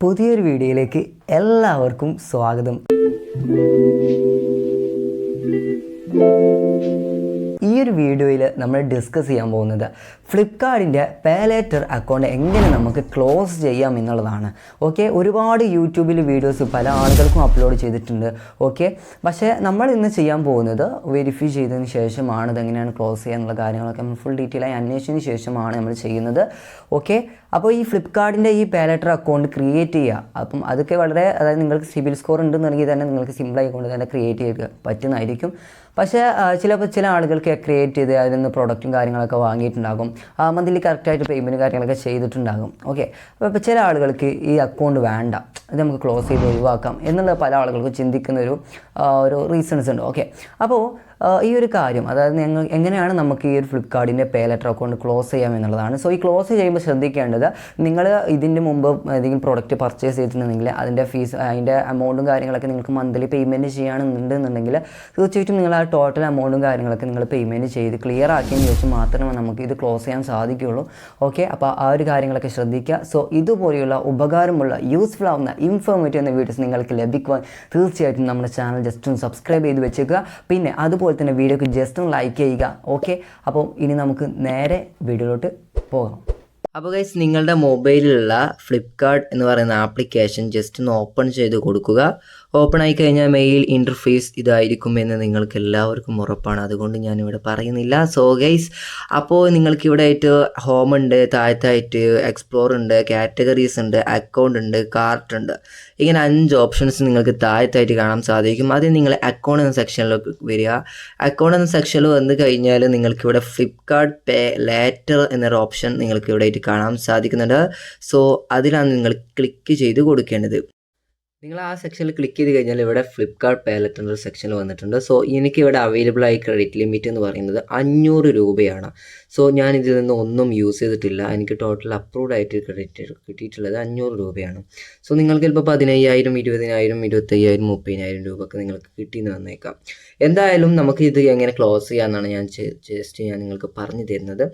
പുതിയൊരു വീഡിയോയിലേക്ക് എല്ലാവർക്കും സ്വാഗതം. ഈ ഒരു വീഡിയോയിൽ നമ്മൾ ഡിസ്കസ് ചെയ്യാൻ പോകുന്നത് ഫ്ലിപ്കാർട്ടിൻ്റെ പേ ലേറ്റർ അക്കൗണ്ട് എങ്ങനെ നമുക്ക് ക്ലോസ് ചെയ്യാം എന്നുള്ളതാണ്. ഓക്കെ, ഒരുപാട് യൂട്യൂബിൽ വീഡിയോസ് പല ആളുകൾക്കും അപ്ലോഡ് ചെയ്തിട്ടുണ്ട്. ഓക്കെ, പക്ഷേ നമ്മൾ ഇന്ന് ചെയ്യാൻ പോകുന്നത് വെരിഫൈ ചെയ്തതിന് ശേഷമാണ് ഇതെങ്ങനെയാണ് ക്ലോസ് ചെയ്യുക എന്നുള്ള കാര്യങ്ങളൊക്കെ നമ്മൾ ഫുൾ ഡീറ്റെയിൽ ആയി അന്വേഷിച്ചതിന് ശേഷമാണ് നമ്മൾ ചെയ്യുന്നത്. ഓക്കെ, അപ്പോൾ ഈ ഫ്ലിപ്കാർട്ടിൻ്റെ ഈ പേ ലേറ്റർ അക്കൗണ്ട് ക്രിയേറ്റ് ചെയ്യുക, അപ്പം അതൊക്കെ വളരെ, അതായത് നിങ്ങൾക്ക് സിബിൽ സ്കോർ ഉണ്ടെന്നുണ്ടെങ്കിൽ തന്നെ നിങ്ങൾക്ക് സിമ്പിളായി കൊണ്ട് തന്നെ ക്രിയേറ്റ് ചെയ്യുക പറ്റുന്നതായിരിക്കും. പക്ഷേ ചില ആളുകൾക്ക് ക്രിയേറ്റ് ചെയ്ത് അതിൽ നിന്ന് പ്രൊഡക്റ്റും കാര്യങ്ങളൊക്കെ വാങ്ങിയിട്ടുണ്ടാകും, മന്ത്ലി കറക്റ്റായിട്ട് പേയ്മെൻറ്റ് കാര്യങ്ങളൊക്കെ ചെയ്തിട്ടുണ്ടാകും. ഓക്കെ, അപ്പോൾ ചില ആളുകൾക്ക് ഈ അക്കൗണ്ട് വേണ്ട, ഇത് നമുക്ക് ക്ലോസ് ചെയ്ത് ഒഴിവാക്കാം എന്നുള്ള പല ആളുകൾക്കും ചിന്തിക്കുന്ന ഒരു റീസൺസ് ഉണ്ട്. ഓക്കെ, അപ്പോൾ ഈ ഒരു കാര്യം, അതായത് എങ്ങനെയാണ് നമുക്ക് ഈ ഒരു ഫ്ലിപ്കാർട്ടിൻ്റെ പേ ലേറ്റർ അക്കൗണ്ട് ക്ലോസ് ചെയ്യാം എന്നുള്ളതാണ്. സോ ഈ ക്ലോസ് ചെയ്യുമ്പോൾ ശ്രദ്ധിക്കേണ്ടത്, നിങ്ങൾ ഇതിൻ്റെ മുമ്പ് ഏതെങ്കിലും പ്രോഡക്റ്റ് പർച്ചേസ് ചെയ്തിട്ടുണ്ടെങ്കിൽ അതിൻ്റെ ഫീസ്, അതിൻ്റെ എമൗണ്ടും കാര്യങ്ങളൊക്കെ നിങ്ങൾക്ക് മന്ത്ലി പേയ്മെൻറ്റ് ചെയ്യാനുണ്ടെന്നുണ്ടെങ്കിൽ തീർച്ചയായിട്ടും നിങ്ങൾ ആ ടോട്ടൽ എമൗണ്ടും കാര്യങ്ങളൊക്കെ നിങ്ങൾ പേയ്മെൻറ്റ് ചെയ്ത് ക്ലിയർ ആക്കിയതിന് ശേഷം മാത്രമേ നമുക്ക് ഇത് ക്ലോസ് ചെയ്യാൻ സാധിക്കുകയുള്ളൂ. ഓക്കെ, അപ്പോൾ ആ ഒരു കാര്യങ്ങളൊക്കെ ശ്രദ്ധിക്കുക. സോ ഇതുപോലെയുള്ള ഉപകാരമുള്ള യൂസ്ഫുൾ ആവുന്ന ഇൻഫോർമേറ്റീവ് എന്ന വീഡിയോസ് നിങ്ങൾക്ക് ലഭിക്കുവാൻ തീർച്ചയായിട്ടും നമ്മുടെ ചാനൽ ജസ്റ്റ് ഒന്ന് സബ്സ്ക്രൈബ് ചെയ്ത് വെച്ചേക്കുക. പിന്നെ അതുപോലെ തന്നെ വീഡിയോക്ക് ജസ്റ്റ് ഒന്ന് ലൈക്ക് ചെയ്യുക. ഓക്കെ, അപ്പോൾ ഇനി നമുക്ക് നേരെ വീഡിയോയിലോട്ട് പോകാം. അപ്പോൾ ഗൈസ്, നിങ്ങളുടെ മൊബൈലിലുള്ള ഫ്ലിപ്കാർട്ട് എന്ന് പറയുന്ന ആപ്ലിക്കേഷൻ ജസ്റ്റ് ഒന്ന് ഓപ്പൺ ചെയ്ത് കൊടുക്കുക. ഓപ്പൺ ആയി കഴിഞ്ഞാൽ മെയിൽ ഇൻ്റർഫേസ് ഇതായിരിക്കുമെന്ന് നിങ്ങൾക്ക് എല്ലാവർക്കും ഉറപ്പാണ്, അതുകൊണ്ട് ഞാനിവിടെ പറയുന്നില്ല. സോ ഗൈസ്, അപ്പോൾ നിങ്ങൾക്ക് ഇവിടെ ആയിട്ട് ഹോം ഉണ്ട്, താഴത്തായിട്ട് എക്സ്പ്ലോർ ഉണ്ട്, കാറ്റഗറീസ് ഉണ്ട്, അക്കൗണ്ട് ഉണ്ട്, കാർട്ട് ഉണ്ട്, ഇങ്ങനെ 5 ഓപ്ഷൻസ് നിങ്ങൾക്ക് താഴത്തായിട്ട് കാണാൻ സാധിക്കും. ആദ്യം നിങ്ങൾ അക്കൗണ്ട് എന്ന സെക്ഷനിലേക്ക് വരിക. അക്കൗണ്ട് എന്ന സെക്ഷനിൽ വന്നു കഴിഞ്ഞാൽ നിങ്ങൾക്കിവിടെ ഫ്ലിപ്കാർട്ട് പേ ലേറ്റർ എന്നൊരു ഓപ്ഷൻ നിങ്ങൾക്ക് ഇവിടെ ആയിട്ട് കാണാൻ സാധിക്കുന്നുണ്ട്. സോ അതിലാണ് നിങ്ങൾ ക്ലിക്ക് ചെയ്ത് കൊടുക്കേണ്ടത്. നിങ്ങൾ ആ സെക്ഷനിൽ ക്ലിക്ക് ചെയ്ത് കഴിഞ്ഞാൽ ഇവിടെ ഫ്ലിപ്കാർട്ട് പേ ലേറ്റർ എന്നൊരു സെക്ഷനിൽ വന്നിട്ടുണ്ട്. സോ എനിക്കിവിടെ അവൈലബിൾ ആയി ക്രെഡിറ്റ് ലിമിറ്റ് എന്ന് പറയുന്നത് 500 രൂപയാണ്. സോ ഞാൻ ഇതിൽ നിന്ന് ഒന്നും യൂസ് ചെയ്തിട്ടില്ല. എനിക്ക് ടോട്ടൽ അപ്രൂവ്ഡ് ആയിട്ട് ക്രെഡിറ്റ് കിട്ടിയിട്ടുള്ളത് 500 രൂപയാണ്. സോ നിങ്ങൾക്ക് ചിലപ്പോൾ 15,000, 20,000, 25,000, 30,000 രൂപയൊക്കെ നിങ്ങൾക്ക് കിട്ടിയെന്ന് വന്നേക്കാം. എന്തായാലും നമുക്ക് ഇത് എങ്ങനെ ക്ലോസ് ചെയ്യാമെന്നാണ് ഞാൻ നിങ്ങൾക്ക് പറഞ്ഞു തരുന്നത്.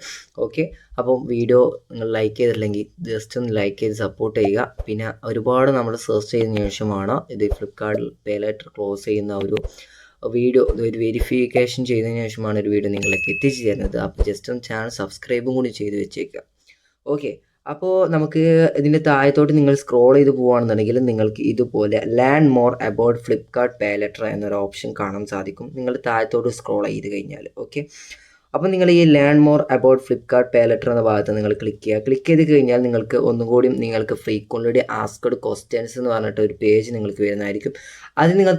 ഓക്കെ, അപ്പം വീഡിയോ നിങ്ങൾ ലൈക്ക് ചെയ്തില്ലെങ്കിൽ ജസ്റ്റ് ഒന്ന് ലൈക്ക് ചെയ്ത് സപ്പോർട്ട് ചെയ്യുക. പിന്നെ ഒരുപാട് നമ്മൾ സെർച്ച് ചെയ്തതിന് ശേഷമാണ് ഇത് ഫ്ലിപ്കാർട്ടിൽ പേ ലേറ്റർ ക്ലോസ് ചെയ്യുന്ന ഒരു വീഡിയോ, ഒരു വെരിഫിക്കേഷൻ ചെയ്തതിന് ശേഷമാണ് ഒരു വീഡിയോ നിങ്ങളിലേക്ക് എത്തിച്ചു തരുന്നത്. അപ്പോൾ ജസ്റ്റ് ഒന്ന് ചാനൽ സബ്സ്ക്രൈബും കൂടി ചെയ്ത് വെച്ചേക്കുക. ഓക്കെ, അപ്പോൾ നമുക്ക് ഇതിൻ്റെ താഴത്തോട്ട് നിങ്ങൾ സ്ക്രോൾ ചെയ്ത് പോവുകയാണെന്നുണ്ടെങ്കിൽ നിങ്ങൾക്ക് ഇതുപോലെ learn more about Flipkart pay later എന്നൊരു ഓപ്ഷൻ കാണാൻ സാധിക്കും. നിങ്ങൾ താഴത്തോട്ട് സ്ക്രോൾ ചെയ്ത് കഴിഞ്ഞാൽ. ഓക്കെ, അപ്പോൾ നിങ്ങൾ ഈ learn more about Flipkart pay later എന്ന ഭാഗത്ത് നിങ്ങൾ ക്ലിക്ക് ചെയ്യുക. ക്ലിക്ക് ചെയ്ത് കഴിഞ്ഞാൽ നിങ്ങൾക്ക് ഒന്നുകൂടി നിങ്ങൾക്ക് ഫ്രീക്വൻ്റ്ലി ആസ്ക്ഡ് ക്വസ്റ്റ്യൻസ് എന്ന് പറഞ്ഞിട്ട് ഒരു പേജ് നിങ്ങൾക്ക് വരുന്നതായിരിക്കും. അത് നിങ്ങൾ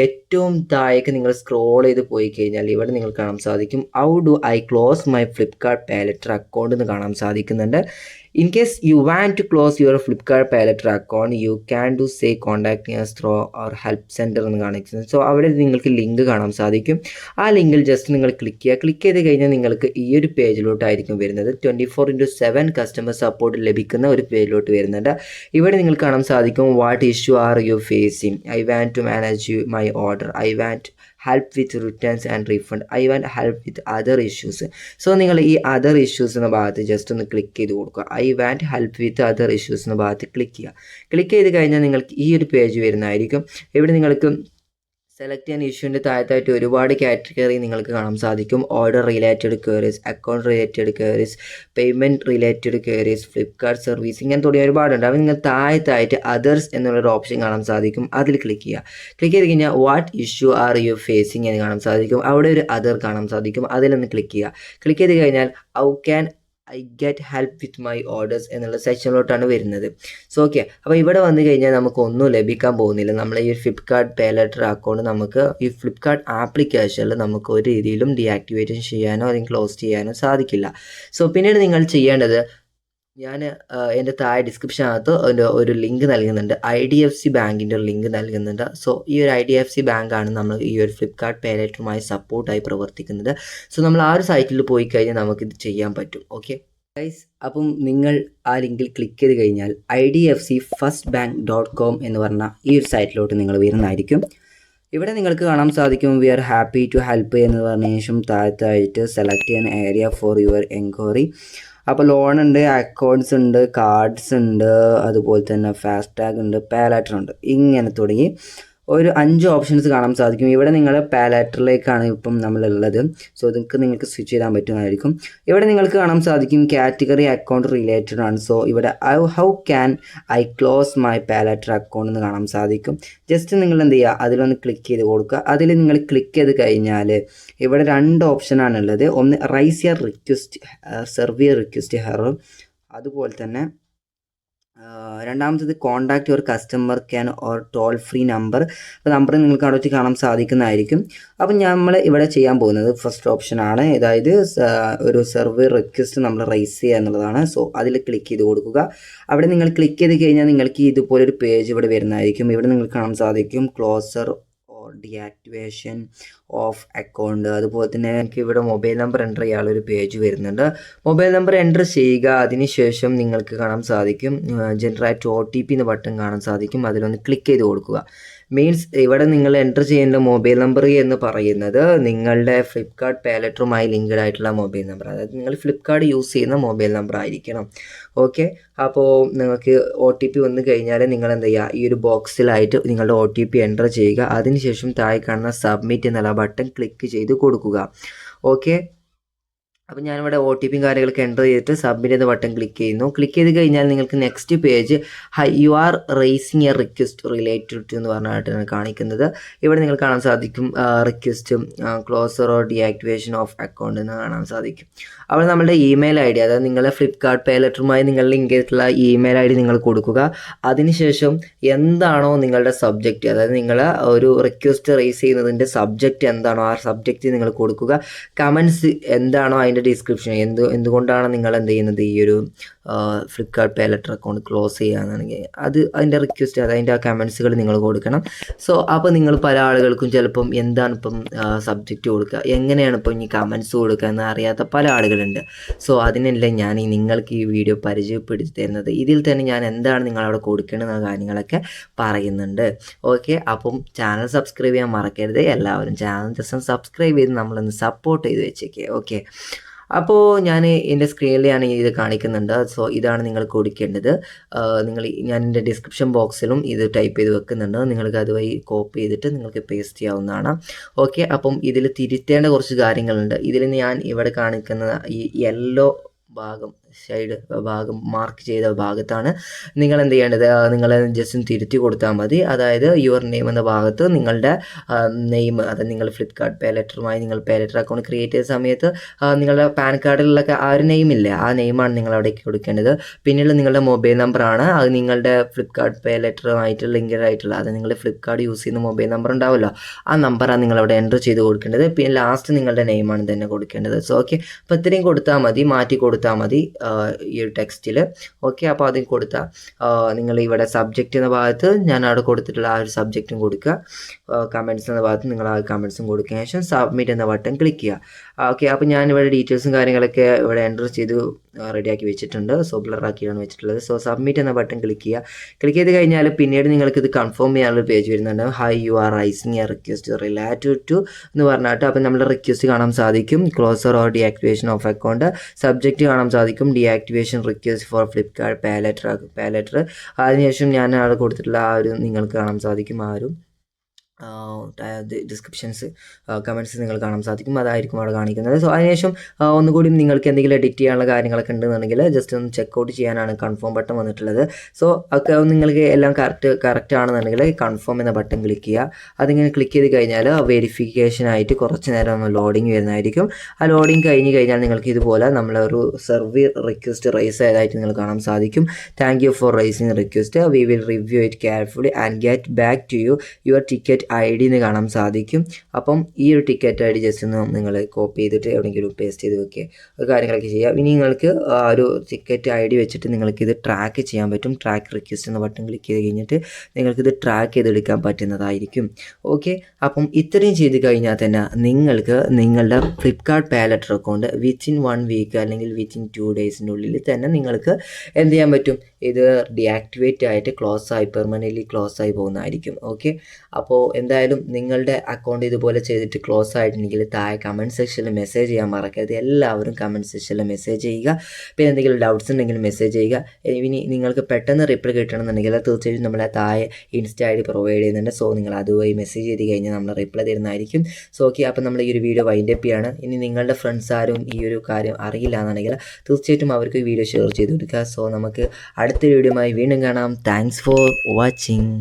ഏറ്റവും താഴേക്ക് നിങ്ങൾ സ്ക്രോൾ ചെയ്ത് പോയി കഴിഞ്ഞാൽ ഇവിടെ നിങ്ങൾക്ക് കാണാൻ സാധിക്കും how do I close my Flipkart pay later account എന്ന് കാണാൻ സാധിക്കുന്നുണ്ട്. In case you want to close your Flipkart pay later account, you can do say contact us through our help center എന്ന് കാണിക്കുന്നത്. സോ അവിടെ നിങ്ങൾക്ക് ലിങ്ക് കാണാൻ സാധിക്കും. ആ ലിങ്കിൽ ജസ്റ്റ് നിങ്ങൾ ക്ലിക്ക് ചെയ്യുക. ക്ലിക്ക് ചെയ്ത് കഴിഞ്ഞാൽ നിങ്ങൾക്ക് ഈ ഒരു പേജിലോട്ടായിരിക്കും വരുന്നത്. 24/7 കസ്റ്റമർ സപ്പോർട്ട് ലഭിക്കുന്ന ഒരു പേജിലോട്ട് വരുന്നുണ്ട്. ഇവിടെ നിങ്ങൾക്ക് കാണാൻ സാധിക്കും what issue are you facing, I want to manage my order, I want help with returns and refund, I want help with other issues. So നിങ്ങൾ ഈ അതർ ഇഷ്യൂസ് എന്ന ഭാഗത്ത് ജസ്റ്റ് ഒന്ന് ക്ലിക്ക് ചെയ്ത് കൊടുക്കുക. I want help with other issues എന്ന ഭാഗത്ത് click ചെയ്യുക. ക്ലിക്ക് ചെയ്ത് കഴിഞ്ഞാൽ നിങ്ങൾക്ക് ഈ ഒരു പേജ് വരുന്നതായിരിക്കും. ഇവിടെ നിങ്ങൾക്ക് സെലക്ട് ചെയ്യാൻ ഇഷ്യൂവിൻ്റെ താഴത്തായിട്ട് ഒരുപാട് കാറ്റഗറി നിങ്ങൾക്ക് കാണാൻ സാധിക്കും. Order related queries, account related queries, payment related queries, Flipkart service, ഇങ്ങനെ തുടങ്ങിയ ഒരുപാടുണ്ട്. അപ്പോൾ നിങ്ങൾ താഴത്തായിട്ട് അതേഴ്സ് എന്നുള്ളൊരു ഓപ്ഷൻ കാണാൻ സാധിക്കും. അതിൽ ക്ലിക്ക് ചെയ്യുക. ക്ലിക്ക് ചെയ്ത് കഴിഞ്ഞാൽ what issue are you facing എന്ന് കാണാൻ സാധിക്കും. അവിടെ ഒരു അതർ കാണാൻ സാധിക്കും. അതിലൊന്ന് ക്ലിക്ക് ചെയ്യുക. ക്ലിക്ക് ചെയ്ത് കഴിഞ്ഞാൽ how can I get help with my orders എന്നുള്ള സെക്ഷനിലോട്ടാണ് വരുന്നത്. സോ ഓക്കെ, അപ്പോൾ ഇവിടെ വന്നു കഴിഞ്ഞാൽ നമുക്കൊന്നും ലഭിക്കാൻ പോകുന്നില്ല. നമ്മൾ ഈ ഫ്ലിപ്കാർട്ട് പേ ലേറ്റർ അക്കൗണ്ട് നമുക്ക് ഈ ഫ്ലിപ്കാർട്ട് ആപ്ലിക്കേഷനിൽ നമുക്ക് ഒരു രീതിയിലും ഡീആക്ടിവേറ്റ് ചെയ്യാനോ അല്ലെങ്കിൽ ക്ലോസ് ചെയ്യാനോ സാധിക്കില്ല. സോ പിന്നീട് നിങ്ങൾ ചെയ്യേണ്ടത്, ഞാൻ എൻ്റെ താഴെ ഡിസ്ക്രിപ്ഷനകത്ത് ഒരു ലിങ്ക് നൽകുന്നുണ്ട്. IDFC ബാങ്കിൻ്റെ ഒരു ലിങ്ക് നൽകുന്നുണ്ട്. സോ ഈ ഒരു IDFC ബാങ്കാണ് നമ്മൾ ഈ ഒരു ഫ്ലിപ്കാർട്ട് പേ ലേറ്ററുമായി സപ്പോർട്ടായി പ്രവർത്തിക്കുന്നത്. സോ നമ്മൾ ആ ഒരു സൈറ്റിൽ പോയി കഴിഞ്ഞാൽ നമുക്കിത് ചെയ്യാൻ പറ്റും. ഓക്കെ ഗൈസ്, അപ്പം നിങ്ങൾ ആ ലിങ്കിൽ ക്ലിക്ക് ചെയ്ത് കഴിഞ്ഞാൽ idfcfirstbank.com എന്ന് പറഞ്ഞ ഈ ഒരു സൈറ്റിലോട്ട് നിങ്ങൾ വരുന്നതായിരിക്കും. ഇവിടെ നിങ്ങൾക്ക് കാണാൻ സാധിക്കും we are happy to help എന്ന് പറഞ്ഞ ശേഷം താഴത്തായിട്ട് സെലക്ട് ചെയ്യാൻ ഏരിയ ഫോർ യുവർ എൻക്വയറി. അപ്പോൾ ലോൺ ഉണ്ട്, അക്കൗണ്ട്സ് ഉണ്ട്, കാർഡ്സ് ഉണ്ട്, അതുപോലെ തന്നെ ഫാസ്ടാഗ് ഉണ്ട്, പേലാറ്റർ ഉണ്ട്, ഇങ്ങനെ തുടങ്ങി ഒരു 5 ഓപ്ഷൻസ് കാണാൻ സാധിക്കും. ഇവിടെ നിങ്ങൾ പേലാറ്ററിലേക്കാണ് ഇപ്പം നമ്മളുള്ളത്. സോ ഇതൊക്കെ നിങ്ങൾക്ക് സ്വിച്ച് ചെയ്യാൻ പറ്റുന്നതായിരിക്കും. ഇവിടെ നിങ്ങൾക്ക് കാണാൻ സാധിക്കും കാറ്റഗറി അക്കൗണ്ട് റിലേറ്റഡ് ആണ്. സോ ഇവിടെ how can I close my pay later account എന്ന് കാണാൻ സാധിക്കും. ജസ്റ്റ് നിങ്ങൾ എന്ത് ചെയ്യുക, അതിലൊന്ന് ക്ലിക്ക് ചെയ്ത് കൊടുക്കുക. അതിൽ നിങ്ങൾ ക്ലിക്ക് ചെയ്ത് കഴിഞ്ഞാൽ ഇവിടെ 2 ഓപ്ഷനാണുള്ളത്. ഒന്ന് raise your request, serve your request here, അതുപോലെ തന്നെ രണ്ടാമത്തത് contact your customer care or toll free number. അപ്പോൾ നമ്പർ നിങ്ങൾക്ക് അവിടെ വെച്ച് കാണാൻ സാധിക്കുന്നതായിരിക്കും. അപ്പം നമ്മൾ ഇവിടെ ചെയ്യാൻ പോകുന്നത് ഫസ്റ്റ് ഓപ്ഷനാണ്, അതായത് ഒരു സെർവർ റിക്വസ്റ്റ് നമ്മൾ റൈസ് ചെയ്യുക എന്നുള്ളതാണ്. സോ അതിൽ ക്ലിക്ക് ചെയ്ത് കൊടുക്കുക. അവിടെ നിങ്ങൾ ക്ലിക്ക് ചെയ്ത് കഴിഞ്ഞാൽ നിങ്ങൾക്ക് ഇതുപോലൊരു പേജ് ഇവിടെ വരുന്നതായിരിക്കും. ഇവിടെ നിങ്ങൾക്ക് കാണാൻ സാധിക്കും closure or deactivation of account. അതുപോലെ തന്നെ എനിക്ക് ഇവിടെ മൊബൈൽ നമ്പർ എൻ്റർ ചെയ്യാനുള്ളൊരു പേജ് വരുന്നുണ്ട്. മൊബൈൽ നമ്പർ എൻ്റർ ചെയ്യുക. അതിനുശേഷം നിങ്ങൾക്ക് കാണാൻ സാധിക്കും ജനറേറ്റ് OTP എന്ന ബട്ടൺ കാണാൻ സാധിക്കും. അതിലൊന്ന് ക്ലിക്ക് ചെയ്ത് കൊടുക്കുക. മീൻസ് ഇവിടെ നിങ്ങൾ എൻ്റർ ചെയ്യേണ്ട മൊബൈൽ നമ്പർ എന്ന് പറയുന്നത് നിങ്ങളുടെ ഫ്ലിപ്കാർട്ട് പേലെറ്ററുമായി ലിങ്ക്ഡ് ആയിട്ടുള്ള മൊബൈൽ നമ്പർ, അതായത് നിങ്ങൾ ഫ്ലിപ്കാർട്ട് യൂസ് ചെയ്യുന്ന മൊബൈൽ നമ്പർ ആയിരിക്കണം. ഓക്കെ, അപ്പോൾ നിങ്ങൾക്ക് OTP വന്നു കഴിഞ്ഞാൽ നിങ്ങൾ എന്ത് ചെയ്യുക, ഈ ഒരു ബോക്സിലായിട്ട് നിങ്ങളുടെ OTP എൻ്റർ ചെയ്യുക. അതിനുശേഷം താഴെ കാണുന്ന സബ്മിറ്റ് എന്നുള്ള ബട്ടൺ ക്ലിക്ക് ചെയ്ത് കൊടുക്കുക. ഓക്കെ, അപ്പോൾ ഞാനിവിടെ OTPയും കാര്യങ്ങളൊക്കെ എൻ്റർ ചെയ്തിട്ട് സബ്മിറ്റ് എന്ന ബട്ടൺ ക്ലിക്ക് ചെയ്യുന്നു. ക്ലിക്ക് ചെയ്ത് കഴിഞ്ഞാൽ നിങ്ങൾക്ക് next page you are raising a request related to എന്ന് പറഞ്ഞിട്ടാണ് കാണിക്കുന്നത്. ഇവിടെ നിങ്ങൾ കാണാൻ സാധിക്കും request closure or deactivation of account എന്ന് കാണാൻ സാധിക്കും. അവിടെ നമ്മുടെ ഇമെയിൽ ID, അതായത് നിങ്ങളുടെ ഫ്ലിപ്കാർട്ട് പേലെറ്ററുമായി നിങ്ങൾ ലിങ്ക് ചെയ്തിട്ടുള്ള ഇമെയിൽ ID നിങ്ങൾ കൊടുക്കുക. അതിനുശേഷം എന്താണോ നിങ്ങളുടെ സബ്ജക്റ്റ്, അതായത് നിങ്ങൾ ഒരു റിക്വസ്റ്റ് റേസ് ചെയ്യുന്നതിൻ്റെ സബ്ജക്റ്റ് എന്താണോ ആ സബ്ജക്റ്റ് നിങ്ങൾ കൊടുക്കുക. കമൻറ്റ്സ് എന്താണോ അതിൻ്റെ ഡിസ്ക്രിപ്ഷൻ, എന്തുകൊണ്ടാണ് നിങ്ങൾ എന്ത് ചെയ്യുന്നത് ഈ ഒരു ഫ്ലിപ്കാർട്ട് പേലെറ്റർ അക്കൗണ്ട് ക്ലോസ് ചെയ്യുകയാണെങ്കിൽ അതിൻ്റെ റിക്വസ്റ്റ്, അതിൻ്റെ ആ കമൻറ്റ്സുകൾ നിങ്ങൾ കൊടുക്കണം. സോ അപ്പോൾ നിങ്ങൾ പല ആളുകൾക്കും ചിലപ്പം എന്താണ് ഇപ്പം സബ്ജക്റ്റ് കൊടുക്കുക, എങ്ങനെയാണ് ഇപ്പം ഈ കമൻറ്റ്സ് കൊടുക്കുക എന്ന് അറിയാത്ത പല ആളുകളുണ്ട്. സോ അതിനല്ല ഞാൻ നിങ്ങൾക്ക് ഈ വീഡിയോ പരിചയപ്പെടുത്തി തരുന്നത്. ഇതിൽ തന്നെ ഞാൻ എന്താണ് നിങ്ങളവിടെ കൊടുക്കേണ്ടുന്ന കാര്യങ്ങളൊക്കെ പറയുന്നുണ്ട്. ഓക്കെ, അപ്പം ചാനൽ സബ്സ്ക്രൈബ് ചെയ്യാൻ മറക്കരുത്. എല്ലാവരും ചാനൽ ജസ്റ്റ് സബ്സ്ക്രൈബ് ചെയ്ത് നമ്മളൊന്ന് സപ്പോർട്ട് ചെയ്ത് വെച്ചേക്കേ. ഓക്കെ, അപ്പോൾ ഞാൻ എൻ്റെ സ്ക്രീനിൽ ഞാൻ ഇത് കാണിക്കുന്നുണ്ട്. സോ ഇതാണ് നിങ്ങൾ കൊടുക്കേണ്ടത്. ഞാൻ എൻ്റെ ഡിസ്ക്രിപ്ഷൻ ബോക്സിലും ഇത് ടൈപ്പ് ചെയ്ത് വെക്കുന്നുണ്ട്. നിങ്ങൾക്ക് അതുവഴി കോപ്പി ചെയ്തിട്ട് നിങ്ങൾക്ക് പേസ്റ്റ് ചെയ്യാവുന്നതാണ്. ഓക്കെ, അപ്പം ഇതിൽ തിരുത്തേണ്ട കുറച്ച് കാര്യങ്ങളുണ്ട്. ഇതിൽ ഞാൻ ഇവിടെ കാണിക്കുന്ന ഈ യെല്ലോ ഭാഗം മാർക്ക് ചെയ്ത ഭാഗത്താണ് നിങ്ങൾ എന്ത് ചെയ്യേണ്ടത്, നിങ്ങൾ ജസ്റ്റ് തിരുത്തി കൊടുത്താൽ മതി. അതായത് യുവർ നെയിം എന്ന ഭാഗത്ത് നിങ്ങളുടെ നെയിം, അതായത് നിങ്ങൾ ഫ്ലിപ്കാർട്ട് പേലെറ്ററുമായി നിങ്ങൾ പേലെറ്റർ അക്കൗണ്ട് ക്രിയേറ്റ് ചെയ്ത സമയത്ത് നിങ്ങളുടെ പാൻ കാർഡിലൊക്കെ ആ ഒരു നെയിമില്ലേ, ആ നെയിമാണ് നിങ്ങൾ അവിടേക്ക് കൊടുക്കേണ്ടത്. പിന്നീട് നിങ്ങളുടെ മൊബൈൽ നമ്പറാണ്, അത് നിങ്ങളുടെ ഫ്ലിപ്കാർട്ട് പേലെറ്ററുമായിട്ട് ലിങ്ക്ഡ് ആയിട്ടുള്ള, അത് നിങ്ങൾ ഫ്ലിപ്കാർട്ട് യൂസ് ചെയ്യുന്ന മൊബൈൽ നമ്പർ ഉണ്ടാവുമല്ലോ, ആ നമ്പറാണ് നിങ്ങൾ അവിടെ എൻ്റർ ചെയ്ത് കൊടുക്കേണ്ടത്. പിന്നെ ലാസ്റ്റ് നിങ്ങളുടെ നെയിമാണ് തന്നെ കൊടുക്കേണ്ടത്. സോ ഓക്കെ, അപ്പോൾ ഇത്രയും കൊടുത്താൽ മതി, മാറ്റി കൊടുത്താൽ മതി ഈ ഒരു ടെക്സ്റ്റിൽ. ഓക്കെ, അപ്പോൾ അതിൽ കൊടുത്താൽ നിങ്ങൾ ഇവിടെ സബ്ജക്റ്റ് എന്ന ഭാഗത്ത് ഞാൻ അവിടെ കൊടുത്തിട്ടുള്ള ആ ഒരു സബ്ജക്റ്റും കൊടുക്കുക. കമൻറ്റ്സ് എന്ന ഭാഗത്ത് നിങ്ങൾ ആ കമൻറ്റ്സും കൊടുക്കുക. ശേഷം സബ്മിറ്റ് എന്ന ബട്ടൺ ക്ലിക്ക് ചെയ്യുക. ഓക്കെ, അപ്പോൾ ഞാനിവിടെ ഡീറ്റെയിൽസും കാര്യങ്ങളൊക്കെ ഇവിടെ എൻ്റർ ചെയ്ത് റെഡിയാക്കി വെച്ചിട്ടുണ്ട്. സോ ബ്ലറാക്കിയാണ് വെച്ചിട്ടുള്ളത്. സോ സബ്മിറ്റ് എന്ന ബട്ടൺ ക്ലിക്ക് ചെയ്യുക. ക്ലിക്ക് ചെയ്ത് കഴിഞ്ഞാൽ പിന്നീട് നിങ്ങൾക്ക് ഇത് കൺഫേം ചെയ്യാനുള്ള പേജ് വരുന്നുണ്ട്. Hi you are raising a request related to എന്ന് പറഞ്ഞിട്ട്. അപ്പോൾ നമ്മുടെ റിക്വസ്റ്റ് കാണാൻ സാധിക്കും closure or deactivation of account. Subject കാണാൻ സാധിക്കും deactivation request for Flipkart PayLater. അതിനുശേഷം ഞാൻ അവിടെ കൊടുത്തിട്ടുള്ള ആ ഒരു നിങ്ങൾക്ക് കാണാൻ സാധിക്കും ആ ഒരു ഡിസ്ക്രിപ്ഷൻസ് കമൻറ്റ്സ് നിങ്ങൾ കാണാൻ സാധിക്കും, അതായിരിക്കും അവിടെ കാണിക്കുന്നത്. സോ അതിനുശേഷം ഒന്നുകൂടി നിങ്ങൾക്ക് എന്തെങ്കിലും എഡിറ്റ് ചെയ്യാനുള്ള കാര്യങ്ങളൊക്കെ ഉണ്ടെന്നുണ്ടെങ്കിൽ ജസ്റ്റ് ഒന്ന് ചെക്കൗട്ട് ചെയ്യാനാണ് കൺഫേം ബട്ടൺ വന്നിട്ടുള്ളത്. സോ ഒക്കെ നിങ്ങൾക്ക് എല്ലാം കറക്റ്റ് ആണെന്നുണ്ടെങ്കിൽ കൺഫേം എന്ന ബട്ടൺ ക്ലിക്ക് ചെയ്യുക. അതിങ്ങനെ ക്ലിക്ക് ചെയ്ത് കഴിഞ്ഞാൽ വെരിഫിക്കേഷനായിട്ട് കുറച്ച് നേരം ഒന്ന് ലോഡിങ് വരുന്നതായിരിക്കും. ആ ലോഡിങ് കഴിഞ്ഞ് കഴിഞ്ഞാൽ നിങ്ങൾക്ക് ഇതുപോലെ നമ്മളൊരു സർവീർ റിക്വസ്റ്റ് റൈസ് ചെയ്തതായിട്ട് നിങ്ങൾ കാണാൻ സാധിക്കും. Thank you for raising request, we will review it carefully and get back to you your ticket ID എന്ന് കാണാൻ സാധിക്കും. അപ്പം ഈ ഒരു ടിക്കറ്റ് ID ജസ്റ്റ് ഒന്ന് നിങ്ങൾ കോപ്പി ചെയ്തിട്ട് എവിടെയെങ്കിലും പേസ്റ്റ് ചെയ്ത് വെക്കുക, കാര്യങ്ങളൊക്കെ ചെയ്യുക. ഇനി നിങ്ങൾക്ക് ആ ഒരു ടിക്കറ്റ് ID വെച്ചിട്ട് നിങ്ങൾക്കിത് ട്രാക്ക് ചെയ്യാൻ പറ്റും. ട്രാക്ക് റിക്വസ്റ്റ് എന്ന ബട്ടൺ ക്ലിക്ക് ചെയ്ത് കഴിഞ്ഞിട്ട് നിങ്ങൾക്കിത് ട്രാക്ക് ചെയ്തെടുക്കാൻ പറ്റുന്നതായിരിക്കും. ഓക്കെ, അപ്പം ഇത്രയും ചെയ്ത് കഴിഞ്ഞാൽ തന്നെ നിങ്ങൾക്ക് നിങ്ങളുടെ ഫ്ലിപ്കാർട്ട് പേലെറ്റർ അക്കൗണ്ട് വിത്തിൻ 1 വീക്ക് അല്ലെങ്കിൽ വിത്തിൻ 2 ഡേയ്സിനുള്ളിൽ തന്നെ നിങ്ങൾക്ക് എന്ത് ചെയ്യാൻ പറ്റും, ഇത് ഡീആക്ടിവേറ്റ് ആയിട്ട് പെർമനൻ്റ്ലി ക്ലോസ് ആയി പോകുന്നതായിരിക്കും. ഓക്കെ, അപ്പോൾ എന്തായാലും നിങ്ങളുടെ അക്കൗണ്ട് ഇതുപോലെ ചെയ്തിട്ട് ക്ലോസ് ആയിട്ടുണ്ടെങ്കിൽ താഴെ കമൻറ്റ് സെക്ഷനിൽ മെസ്സേജ് ചെയ്യാൻ മറക്കരുത്. എല്ലാവരും കമൻറ്റ് സെക്ഷനിൽ മെസ്സേജ് ചെയ്യുക. പിന്നെ എന്തെങ്കിലും ഡൗട്ട്സ് ഉണ്ടെങ്കിൽ മെസ്സേജ് ചെയ്യുക. ഇനി നിങ്ങൾക്ക് പെട്ടെന്ന് റിപ്ലൈ കിട്ടണമെന്നുണ്ടെങ്കിൽ തീർച്ചയായും നമ്മളെ താഴെ ഇൻസ്റ്റ ID പ്രൊവൈഡ് ചെയ്യുന്നുണ്ട്. സോ നിങ്ങൾ അതുവഴി മെസ്സേജ് ചെയ്ത് കഴിഞ്ഞാൽ നമ്മൾ റിപ്ലൈ തരുന്നതായിരിക്കും. സോ ഓക്കെ, അപ്പോൾ നമ്മൾ ഈ ഒരു വീഡിയോ വൈൻഡപ്പ് ചെയ്യാണ്. ഇനി നിങ്ങളുടെ ഫ്രണ്ട്സ് ആരും ഈ ഒരു കാര്യം അറിയില്ല എന്നുണ്ടെങ്കിൽ തീർച്ചയായിട്ടും അവർക്ക് ഈ വീഡിയോ ഷെയർ ചെയ്ത് കൊടുക്കുക. സോ നമുക്ക് അടുത്ത വീഡിയോയുമായി വീണ്ടും കാണാം. Thanks for watching.